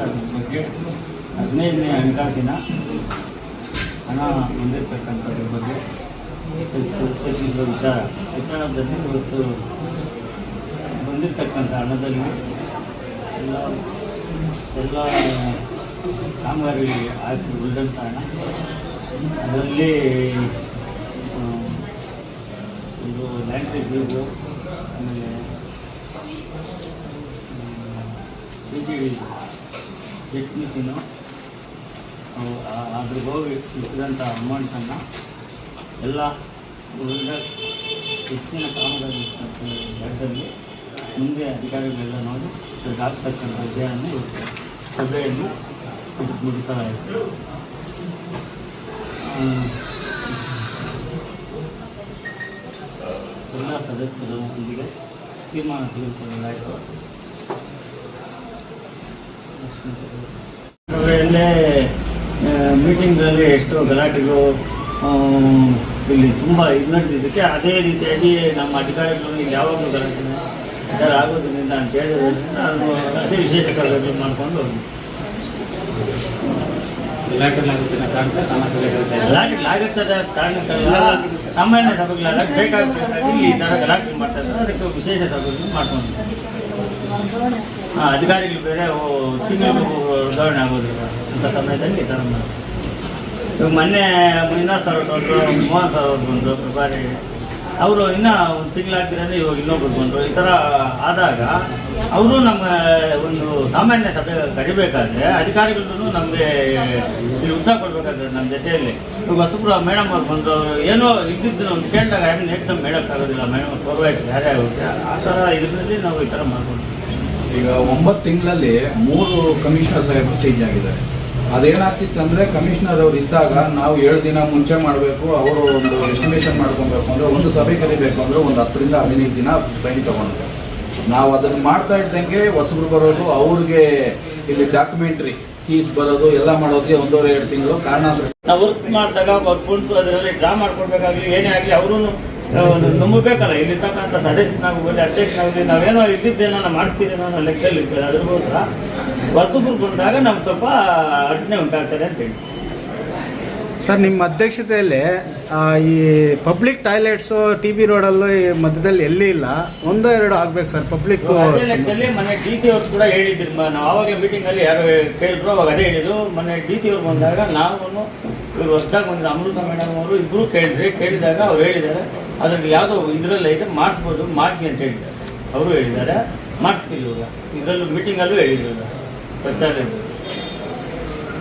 ಅದ್ರ ಬಗ್ಗೆ 15ನೇ ಹಣಕಾಸಿನ ಹಣ ಹೊಂದಿರತಕ್ಕಂಥದ್ರ ಬಗ್ಗೆ ಚರ್ಚಿಸಿದ ವಿಚಾರದಲ್ಲಿ ಇವತ್ತು ಬಂದಿರತಕ್ಕಂಥ ಹಣದಲ್ಲಿ ಎಲ್ಲ ಕಾಮಗಾರಿಗೆ ಹಾಕಿ ಉಳಿದಂಥ ಹಣ ಅದರಲ್ಲಿ ಒಂದು ಲ್ಯಾಂಡ್ರಿ ಫೀಸು, ಆಮೇಲೆ PGD ಜೆಟ್ ಮಿಷಿನು ಅದ್ರಿಗೆ ಹೋಗಿ ಇಟ್ಟಿದಂಥ ಅಮೌಂಟನ್ನು ಎಲ್ಲ ಉಳಿದ ಹೆಚ್ಚಿನ ಕಾಮಗಾರಿ ಜಾಗದಲ್ಲಿ ಮುಂದೆ ಅಧಿಕಾರಿಗಳೆಲ್ಲ ನೋಡಿ ಅದಕ್ಕೆ ಆಗ್ತಕ್ಕಂಥ ವಿಷಯವನ್ನು ಸಭೆಯಲ್ಲಿ ಮುಗಿಸಲಾಯಿತು. ಎಲ್ಲ ಸದಸ್ಯರೊಂದಿಗೆ ತೀರ್ಮಾನ ತೆಗೆದುಕೊಳ್ಳಲಾಯಿತು. ಸಭೆಯಲ್ಲೇ ಮೀಟಿಂಗ್ಗಳಲ್ಲಿ ಎಷ್ಟೋ ಗಲಾಟೆಗಳು ಇಲ್ಲಿ ತುಂಬ ಇದು ನಡೆದಿದ್ದಕ್ಕೆ ಅದೇ ರೀತಿಯಾಗಿ ನಮ್ಮ ಅಧಿಕಾರಿಗಳು ಇಲ್ಲಿ ಯಾವಾಗಲೂ ಗಲಾಟೆ ವಿಚಾರ ಆಗೋದ್ರಿಂದ ಅಂತ ಹೇಳಿದ್ರಿಂದ ಅದು ಅದೇ ವಿಶೇಷ ಸಭೆಗಳು ಮಾಡಿಕೊಂಡು ಗಲಾಟೆಗಳಾಗುತ್ತಿನ ಕಾರಣ ಗಲಾಟೆಗಳಾಗುತ್ತದೆ ಕಾರಣಕ್ಕೆಲ್ಲ ಸಾಮಾನ್ಯ ಸಭೆಗಳೆಲ್ಲ ಬೇಕಾಗಬೇಕಾಗಿ ಈ ಥರ ಗಲಾಟೆ ಮಾಡ್ತಾ ಇದ್ದಾರೆ. ಅದಕ್ಕೆ ವಿಶೇಷ ಸಭೆಗಳು ಮಾಡ್ಕೊಂಡು ಅಧಿಕಾರಿಗಳು ಬೇರೆ ತಿಂಗಳು ವರ್ಗಾವಣೆ ಆಗೋದಿಲ್ಲ ಅಂಥ ಸಮಯದಲ್ಲಿ ಈ ಥರ ಮಾಡ್ತಾರೆ. ಇವಾಗ ಮೊನ್ನೆ 30,000 ಬಂದರು, 30,000 ಬಂದರು ಪ್ರಭಾರಿ, ಅವರು ಇನ್ನೂ ಒಂದು ತಿಂಗಳಾಗ್ತಿರೋದ್ರೆ ಇವಾಗ ಇನ್ನೊಬ್ಬರು ಬಂದರು. ಈ ಥರ ಆದಾಗ ಅವರು ನಮ್ಮ ಒಂದು ಸಾಮಾನ್ಯ ಸಭೆ ಕರಿಬೇಕಾದ್ರೆ ಅಧಿಕಾರಿಗಳೂ ನಮಗೆ ಇಲ್ಲಿ ಉತ್ಸಾಹ ಕೊಡಬೇಕಾದ್ರೆ ನಮ್ಮ ಜೊತೆಯಲ್ಲಿ ಇವಾಗ ಹೊಸಬ್ರು ಮೇಡಮ್ ಅವ್ರು ಬಂದರು, ಏನೋ ಇದ್ದಿದ್ದು ಒಂದು ಕೇಳಿದಾಗ ಆಮೇಲೆ ಏಕ್ದಮ್ ಹೇಳೋಕ್ಕಾಗೋದಿಲ್ಲ, ಮೇಡಮ್ ಪರವಾಗಿತ್ತು ಯಾರೇ ಆಗುತ್ತೆ ಆ ಥರ ಇದರಲ್ಲಿ ನಾವು ಈ ಥರ ಮಾಡ್ಕೊಂಡು. ಈಗ 9 ತಿಂಗಳಲ್ಲಿ 3 ಕಮಿಷನರ್ ಸಾಹೇಬರು ಚೇಂಜ್ ಆಗಿದ್ದಾರೆ. ಅದೇನಾಗ್ತಿತ್ತು ಅಂದರೆ ಕಮಿಷನರ್ ಅವರು ಇದ್ದಾಗ ನಾವು 7 ದಿನ ಮುಂಚೆ ಮಾಡಬೇಕು, ಅವರು ಒಂದು ಎಸ್ಟಿಮೇಷನ್ ಮಾಡ್ಕೊಬೇಕು ಅಂದರೆ ಒಂದು ಸಭೆ ಕರಿಬೇಕು ಅಂದರೆ ಒಂದು 10 ರಿಂದ 15 ದಿನ ಟೈಮ್ ತೊಗೊಂಡ್ರೆ ನಾವು ಅದನ್ನು ಮಾಡ್ತಾ ಇದ್ದಂಗೆ ಹೊಸಬ್ರು ಬರೋದು, ಅವ್ರಿಗೆ ಇಲ್ಲಿ ಡಾಕ್ಯುಮೆಂಟ್ರಿ ಕೀಸ್ ಬರೋದು ಎಲ್ಲ ಮಾಡೋದಕ್ಕೆ 1.5-2 ತಿಂಗಳು ಕಾರಣ. ನಾವು ವರ್ಕ್ ಮಾಡಿದಾಗ ಕುಂಟು ಅದರಲ್ಲಿ ಡ್ರಾ ಮಾಡ್ಕೊಡ್ಬೇಕಾಗಲಿ ಏನೇ ಆಗಲಿ ಅವರು ನಂಬಬೇಕಲ್ಲ. ಇಲ್ಲಿರ್ತಕ್ಕಂಥ ಸದಸ್ಯನಾಗಲಿ ಅಧ್ಯಕ್ಷನಾಗಲಿ ನಾವೇನೋ ಇದ್ದಿದ್ದೇನೋ ನಾವು ಮಾಡ್ತೀರೇನೋ ಅನ್ನೋ ಲೆಕ್ಕದಲ್ಲಿ ಇರ್ತದೆ. ಅದ್ರಗೋಸ್ಕರ ಹೊಸಬ್ರು ಬಂದಾಗ ನಮ್ಗೆ ಸ್ವಲ್ಪ ಅಡಚಣೆ ಉಂಟಾಗ್ತದೆ ಅಂತ ಹೇಳಿ. ಸರ್, ನಿಮ್ಮ ಅಧ್ಯಕ್ಷತೆಯಲ್ಲಿ ಈ ಪಬ್ಲಿಕ್ ಟಾಯ್ಲೆಟ್ಸು TB ರೋಡಲ್ಲೂ ಈ ಮಧ್ಯದಲ್ಲಿ ಎಲ್ಲಿ ಇಲ್ಲ, 1-2 ಆಗ್ಬೇಕು ಸರ್ ಪಬ್ಲಿಕ್. ಅದೇ ಲೆಕ್ಕದಲ್ಲಿ ಮೊನ್ನೆ DC ಅವ್ರು ಕೂಡ ಹೇಳಿದ್ರು, ನಾವು ಆವಾಗ ಮೀಟಿಂಗಲ್ಲಿ ಯಾರು ಕೇಳಿದ್ರು ಅವಾಗ ಅದೇ ಹೇಳಿದ್ರು. ಮೊನ್ನೆ DC ಅವ್ರು ಬಂದಾಗ ನಾವು ಇವರು ಹೊಸದಾಗಿ ಬಂದ ಅಮೃತ ಮೇಡಮ್ ಅವರು ಇಬ್ಬರು ಕೇಳಿದಾಗ ಅವ್ರು ಹೇಳಿದ್ದಾರೆ ಅದ್ರಲ್ಲಿ ಯಾವುದೋ ಇದರಲ್ಲಿ ಐತೆ ಮಾಡಿಸ್ಬೋದು, ಮಾಡಿಸಿ ಅಂತ ಹೇಳಿದ್ದಾರೆ. ಅವರು ಹೇಳಿದ್ದಾರೆ ಮಾಡಿಸ್ತೀವಿ ಇವಾಗ. ಇದರಲ್ಲೂ ಮೀಟಿಂಗಲ್ಲೂ ಹೇಳಿದ್ರು ಸ್ವಚ್ಛಾಲಯ